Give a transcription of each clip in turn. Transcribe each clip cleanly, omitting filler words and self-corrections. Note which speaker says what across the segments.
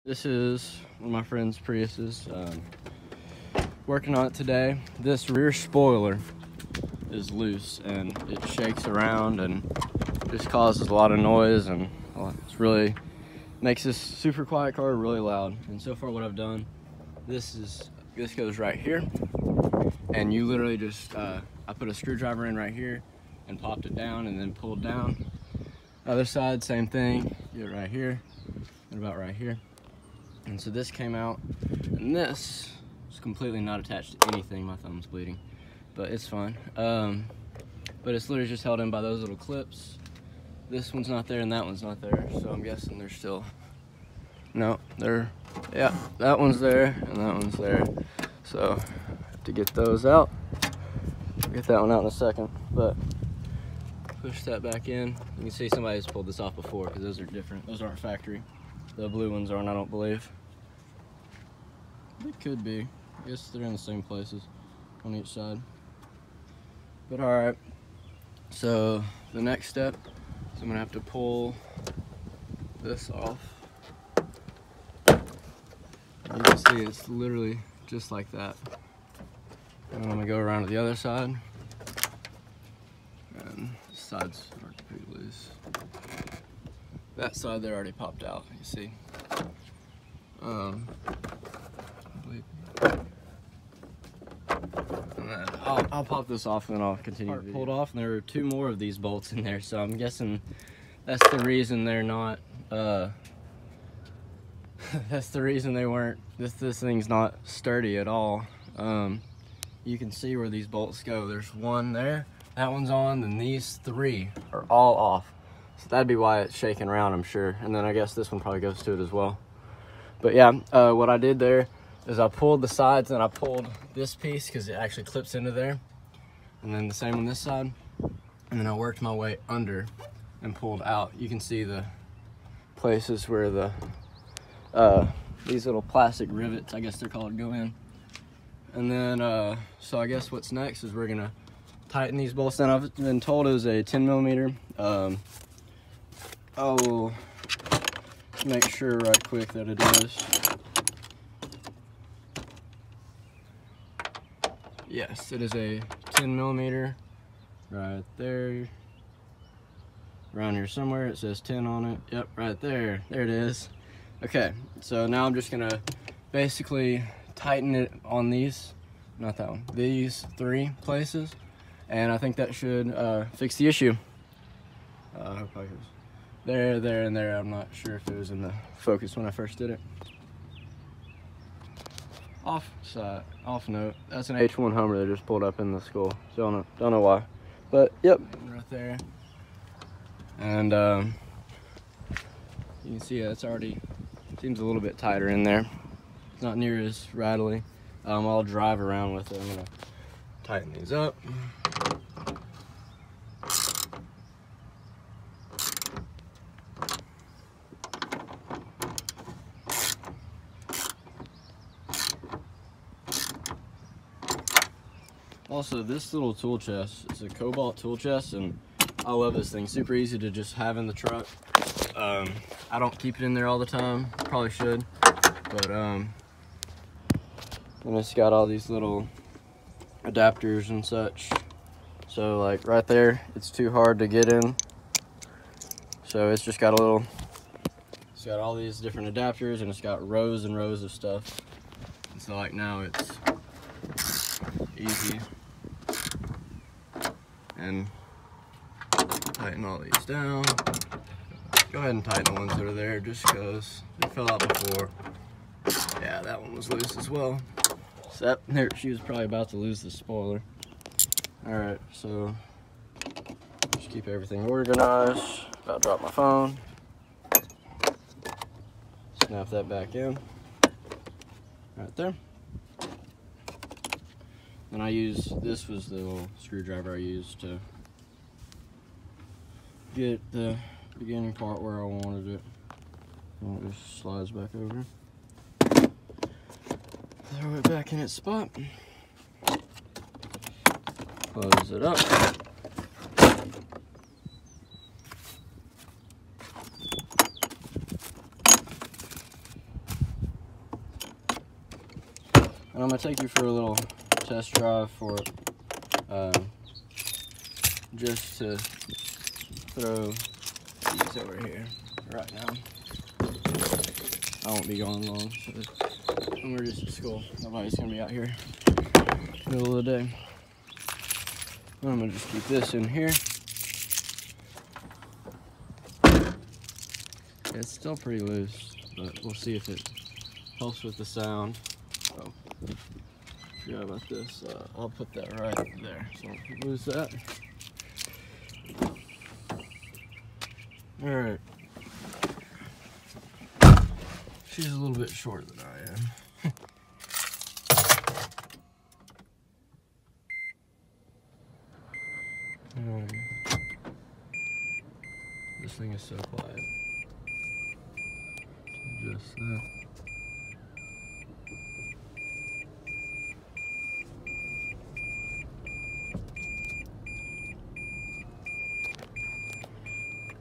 Speaker 1: This is one of my friend's Priuses. Working on it today. This rear spoiler is loose and it shakes around and just causes a lot of noise, and it's really makes this super quiet car really loud. And so far what I've done, this goes right here, and you literally just I put a screwdriver in right here and popped it down and then pulled down. Other side, same thing, get it right here and about right here. And so this came out, and this is completely not attached to anything. My thumb's bleeding, but it's fine. But it's literally just held in by those little clips. This one's not there and that one's not there, so I'm guessing they're still, no, yeah, that one's there and that one's there. So I have to get those out. I'll get that one out in a second, but push that back in. You can see somebody's pulled this off before because those are different. Those aren't factory. The blue ones aren't, I don't believe. They could be. I guess they're in the same places on each side. But alright, so the next step is I'm gonna have to pull this off. You can see it's literally just like that. And I'm gonna go around to the other side. And the sides are pretty loose. That side there already popped out, you see. And then I'll pop this off and then I'll continue. Pulled off, and there were two more of these bolts in there, so I'm guessing that's the reason they're not. That's the reason they weren't. This thing's not sturdy at all. You can see where these bolts go. There's one there, that one's on, and these three are all off. So that'd be why it's shaking around, I'm sure. And then I guess this one probably goes to it as well. But yeah, what I did there is I pulled the sides and I pulled this piece because it actually clips into there. And then the same on this side. And then I worked my way under and pulled out. You can see the places where the these little plastic rivets, I guess they're called, go in. And then, so I guess what's next is we're gonna tighten these bolts down. I've been told it was a 10mm. I'll make sure right quick that it is. Yes, it is a 10mm right there. Around here somewhere it says 10 on it. Yep, right there. There it is. Okay, so now I'm just gonna basically tighten it on these, not that one, these three places, and I think that should fix the issue. I hope I was there, and there. I'm not sure if it was in the focus when I first did it. Off note, that's an H1 Hummer that just pulled up in the school. Don't know why, but yep, right there. And you can see it's already seems a little bit tighter in there. It's not near as rattly. I'll drive around with it. I'm gonna tighten these up. Also, this little tool chest is a Cobalt tool chest, and I love this thing. Super easy to just have in the truck. I don't keep it in there all the time. Probably should, but and it's got all these little adapters and such. So like right there, it's too hard to get in. So it's just got it's got all these different adapters, and it's got rows and rows of stuff. And so like now it's easy. And tighten all these down. Go ahead and tighten the ones that are there just because they fell out before. Yeah, that one was loose as well. So there, she was probably about to lose the spoiler. Alright, so just keep everything organized. About to drop my phone. Snap that back in. Right there. And this was the little screwdriver I used to get the beginning part where I wanted it. And it just slides back over. Throw it back in its spot. Close it up. And I'm gonna take you for a little test drive for it, just to throw these over here right now. I won't be gone long, so we're just at school. Nobody's gonna be out here middle of the day. I'm gonna just keep this in here. It's still pretty loose, but we'll see if it helps with the sound. Oh, forgot about this. I'll put that right there, so don't lose that. All right. She's a little bit shorter than I am. This thing is so quiet. Just that.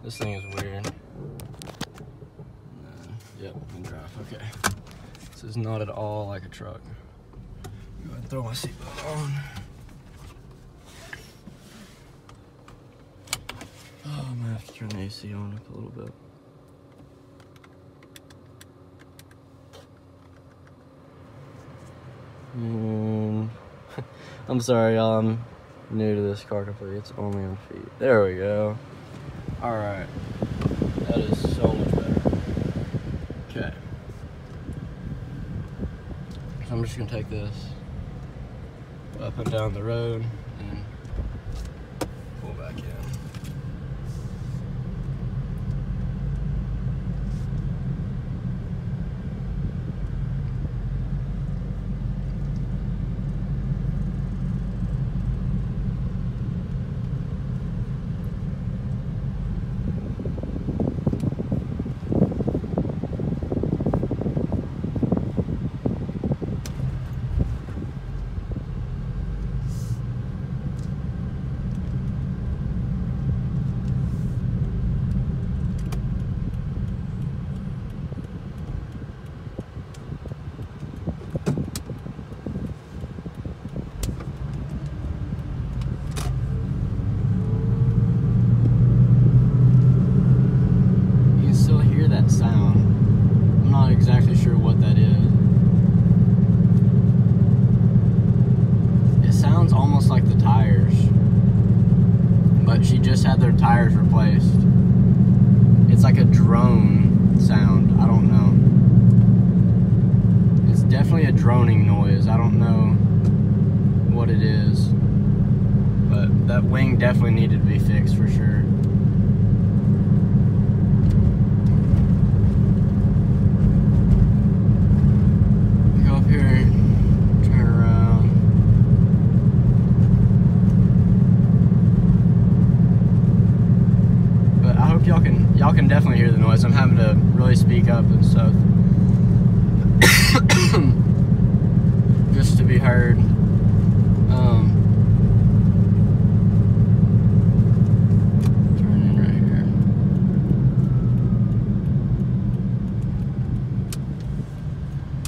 Speaker 1: This thing is weird. Yep, and drive. Okay. This is not at all like a truck. Go ahead and throw my seatbelt on. Oh, I'm gonna have to turn the AC on up a little bit. And I'm sorry, y'all. I'm new to this car completely. It's only on feet. There we go. All right. That is so much better. Okay. So I'm just gonna take this up and down the road and pull back in. Had their tires replaced. It's like a drone sound. I don't know. It's definitely a droning noise. I don't know what it is, but that wing definitely needed to be fixed for sure. Go up here, turn around. Y'all can definitely hear the noise. I'm having to really speak up and stuff just to be heard. Turn in right here.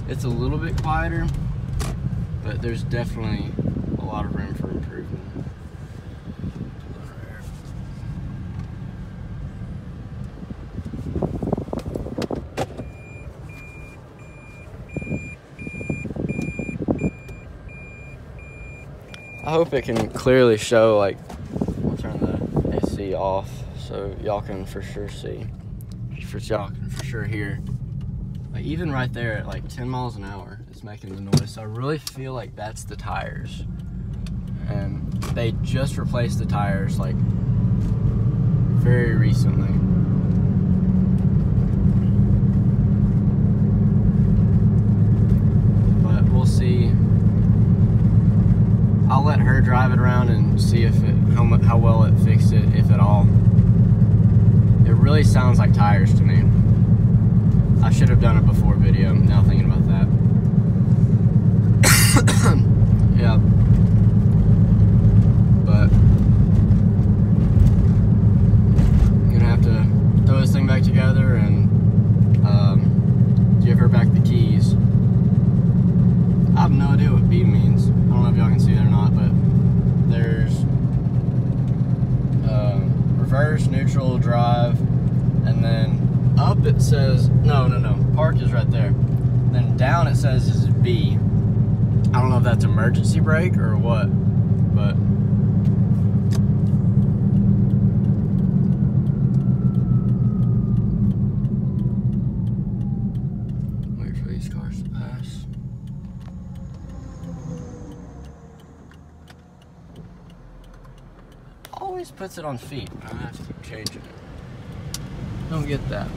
Speaker 1: It's a little bit quieter, but there's definitely a lot of room for improvement. I hope it can clearly show, like, I'll turn the AC off so y'all can for sure see. Y'all can for sure hear. Like, even right there at like 10 miles an hour, it's making the noise. So I really feel like that's the tires. And they just replaced the tires, like, very recently. But we'll see. I'll let her drive it around and see if how well it fixed it, if at all. It really sounds like tires to me. I should have done it before video, now thinking about that. Yeah. But I'm gonna have to throw this thing back together and give her back the keys. I've no idea what B means. I don't know if y'all can see it or not, but there's reverse, neutral, drive, and then up it says, no, park is right there. Then down it says is B. I don't know if that's emergency brake or what, but wait for these cars to pass. Always puts it on feet. I have to keep changing it. Don't get that.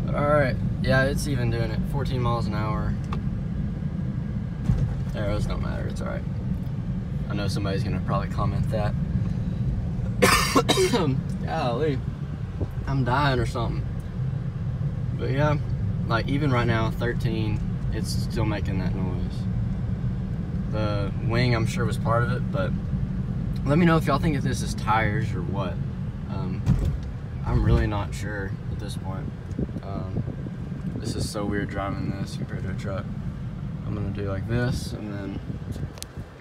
Speaker 1: Alright, yeah, it's even doing it. 14 miles an hour. Arrows don't matter, it's alright. I know somebody's gonna probably comment that. Golly, I'm dying or something. But yeah, like even right now, 13, it's still making that noise. The wing, I'm sure, was part of it, but let me know if y'all think if this is tires or what. I'm really not sure at this point. This is so weird driving this compared to a truck. I'm gonna do like this and then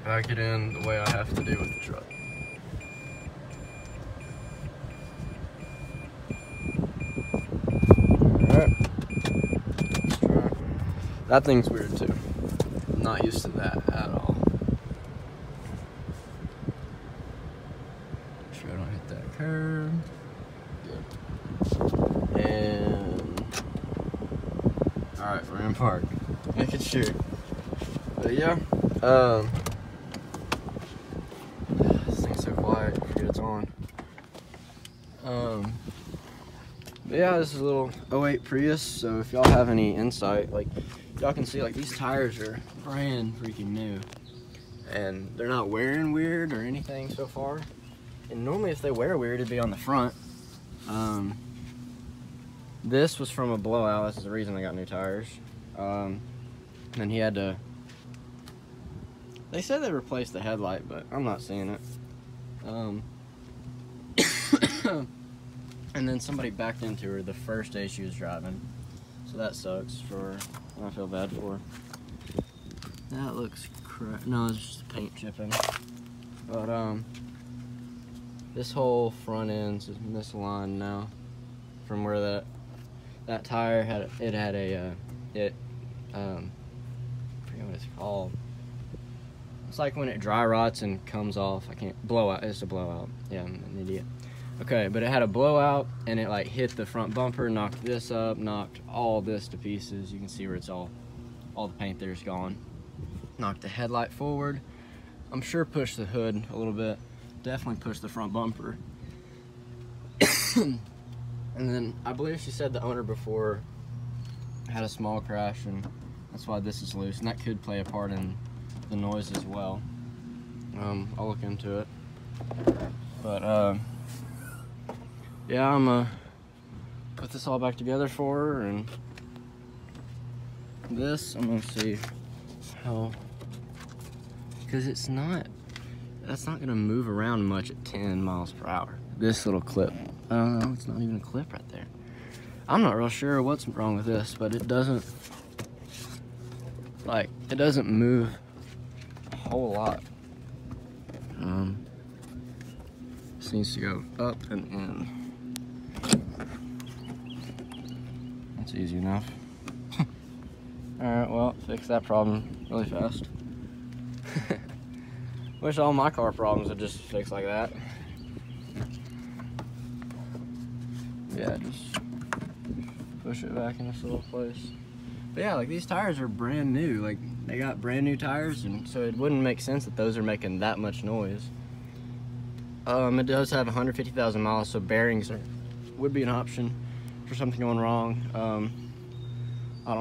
Speaker 1: back it in the way I have to do with the truck. Alright. Let's try. That thing's weird too. I'm not used to that at all. Make sure I don't hit that curve. Good. And alright, we're in park. Making sure. But yeah, this thing's so quiet, I forget it's on. But yeah, this is a little 08 Prius, so if y'all have any insight, like, y'all can see, like, these tires are brand freaking new. And they're not wearing weird or anything so far. And normally if they wear weird, it'd be on the front. This was from a blowout. That's the reason I got new tires. And he had to, they said they replaced the headlight, but I'm not seeing it. And then somebody backed into her the first day she was driving. So that sucks for, I feel bad for her. That looks crap. No, it's just paint chipping. But, this whole front end is misaligned now from where that tire had, I forget what it's called. It's like when it dry rots and comes off. I can't, blowout, it's a blowout. Yeah, I'm an idiot. Okay, but it had a blowout and it like hit the front bumper, knocked this up, knocked all this to pieces. You can see where it's all the paint there's gone. Knocked the headlight forward. I'm sure pushed the hood a little bit. Definitely pushed the front bumper. And then I believe she said the owner before had a small crash and that's why this is loose, and that could play a part in the noise as well. I'll look into it. But yeah, I'm gonna put this all back together for her, and this I'm gonna see how, because that's not gonna move around much at 10 miles per hour. This little clip, it's not even a clip right there. I'm not real sure what's wrong with this, but it doesn't move a whole lot. This needs to go up and in. That's easy enough. Alright, well, fix that problem really fast. Wish all my car problems would just fix like that. Yeah, just push it back in this little place. But yeah, like these tires are brand new. Like they got brand new tires, and so it wouldn't make sense that those are making that much noise. It does have 150,000 miles, so bearings would be an option for something going wrong. I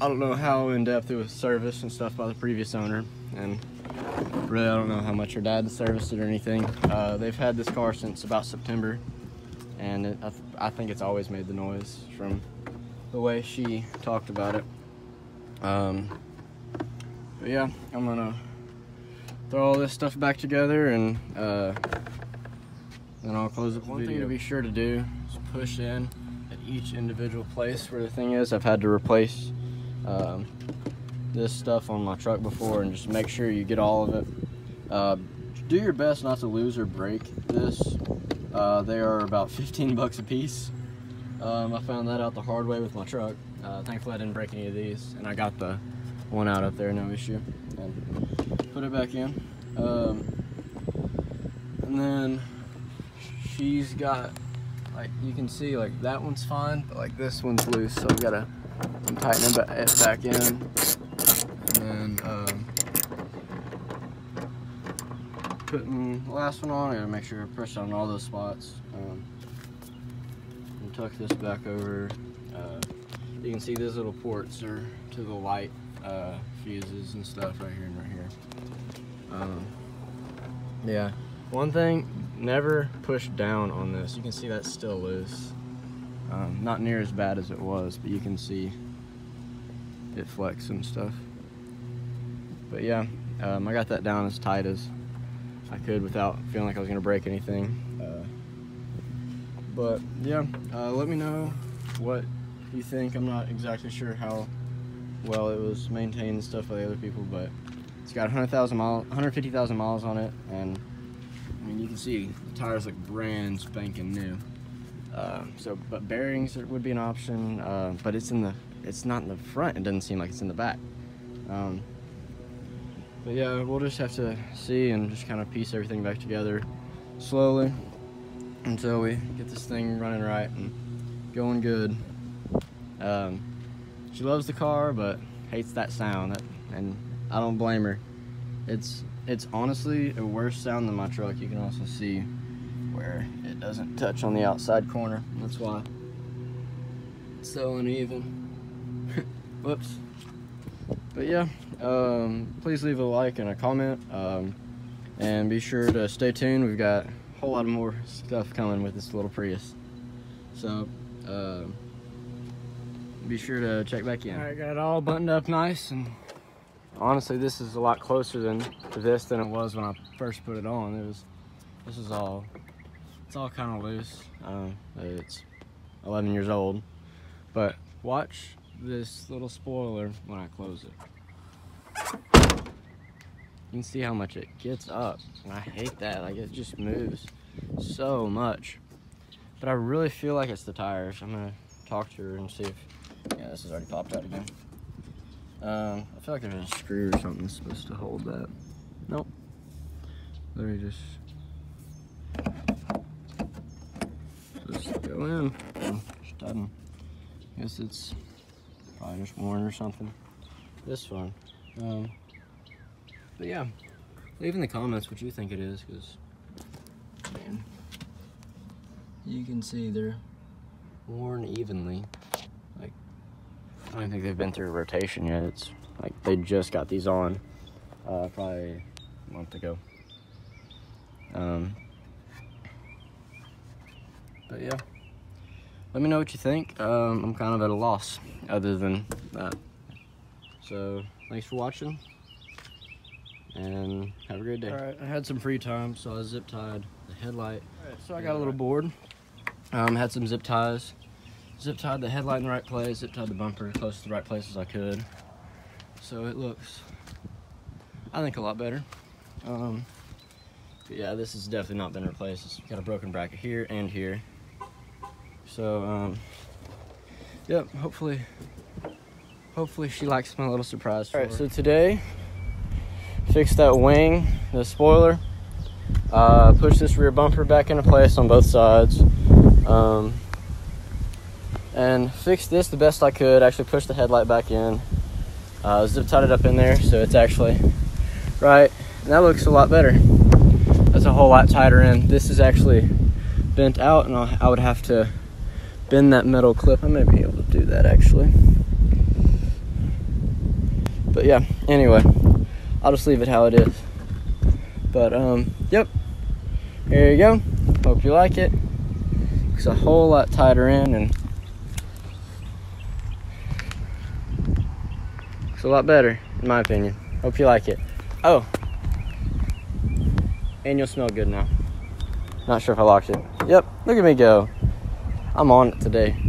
Speaker 1: don't know how in depth it was serviced and stuff by the previous owner, and really I don't know how much her dad serviced it or anything. They've had this car since about September, and I think it's always made the noise from the way she talked about it. But yeah, I'm gonna throw all this stuff back together and then I'll close up the video. One thing to be sure to do is push in at each individual place where the thing is. I've had to replace this stuff on my truck before, and just make sure you get all of it. Do your best not to lose or break this. They are about 15 bucks a piece. I found that out the hard way with my truck. Thankfully I didn't break any of these, and I got the one out up there, no issue. And put it back in. And then she's got, like, you can see, like, that one's fine, but like this one's loose, so I've got to tighten it back in. And then putting the last one on, I gotta make sure I press on all those spots. And tuck this back over. You can see these little ports are to the light fuses and stuff right here and right here. Yeah, one thing, never push down on this. You can see that's still loose. Not near as bad as it was, but you can see it flex and stuff. But yeah, I got that down as tight as I could without feeling like I was gonna break anything. But yeah, let me know what you think. I'm not exactly sure how well it was maintained and stuff by the other people, but it's got 150,000 miles on it, and I mean, you can see the tires look brand spanking new. But bearings would be an option, but it's not in the front. It doesn't seem like it's in the back. But yeah, we'll just have to see and just kind of piece everything back together slowly until we get this thing running right and going good. She loves the car, but hates that sound, and I don't blame her. It's honestly a worse sound than my truck. You can also see where it doesn't touch on the outside corner. That's why it's so uneven. Whoops. But yeah, please leave a like and a comment, and be sure to stay tuned. We've got a whole lot more stuff coming with this little Prius, so be sure to check back in. Alright, got it all buttoned up nice, and honestly this is a lot closer to this than it was when I first put it on. It's all kind of loose. It's 11 years old, but watch this little spoiler when I close it. You can see how much it gets up, and I hate that. Like, it just moves so much. But I really feel like it's the tires. I'm gonna talk to her and see if, yeah, this has already popped out again. I feel like there's a screw or something supposed to hold that. Nope. Let me just go in. Just tighten. I guess it's probably just worn or something. This one. But yeah, leave in the comments what you think it is, because man, you can see they're worn evenly. Like, I don't think they've been through a rotation yet. It's like they just got these on probably a month ago. But yeah, let me know what you think. I'm kind of at a loss other than that. So thanks for watching, and have a great day. All right, I had some free time, so I zip tied the headlight. All right, so I got a little bored. Had some zip ties. Zip tied the headlight in the right place, zip tied the bumper close to the right place as I could. So it looks, I think, a lot better. But yeah, this has definitely not been replaced. It's got a broken bracket here and here. So, yep, hopefully she likes my little surprise. All right, so today, fixed that wing, the spoiler, pushed this rear bumper back into place on both sides, and fixed this the best I could. Actually pushed the headlight back in, zip tied it up in there so it's actually right, and that looks a lot better. That's a whole lot tighter in. This is actually bent out, and I would have to bend that metal clip. I may be able to do that actually. But yeah, anyway, I'll just leave it how it is. But yep, here you go. Hope you like it. It's a whole lot tighter in, and it's a lot better in my opinion. Hope you like it. Oh, and you'll smell good now. Not sure if I locked it. Yep, look at me go. I'm on it today.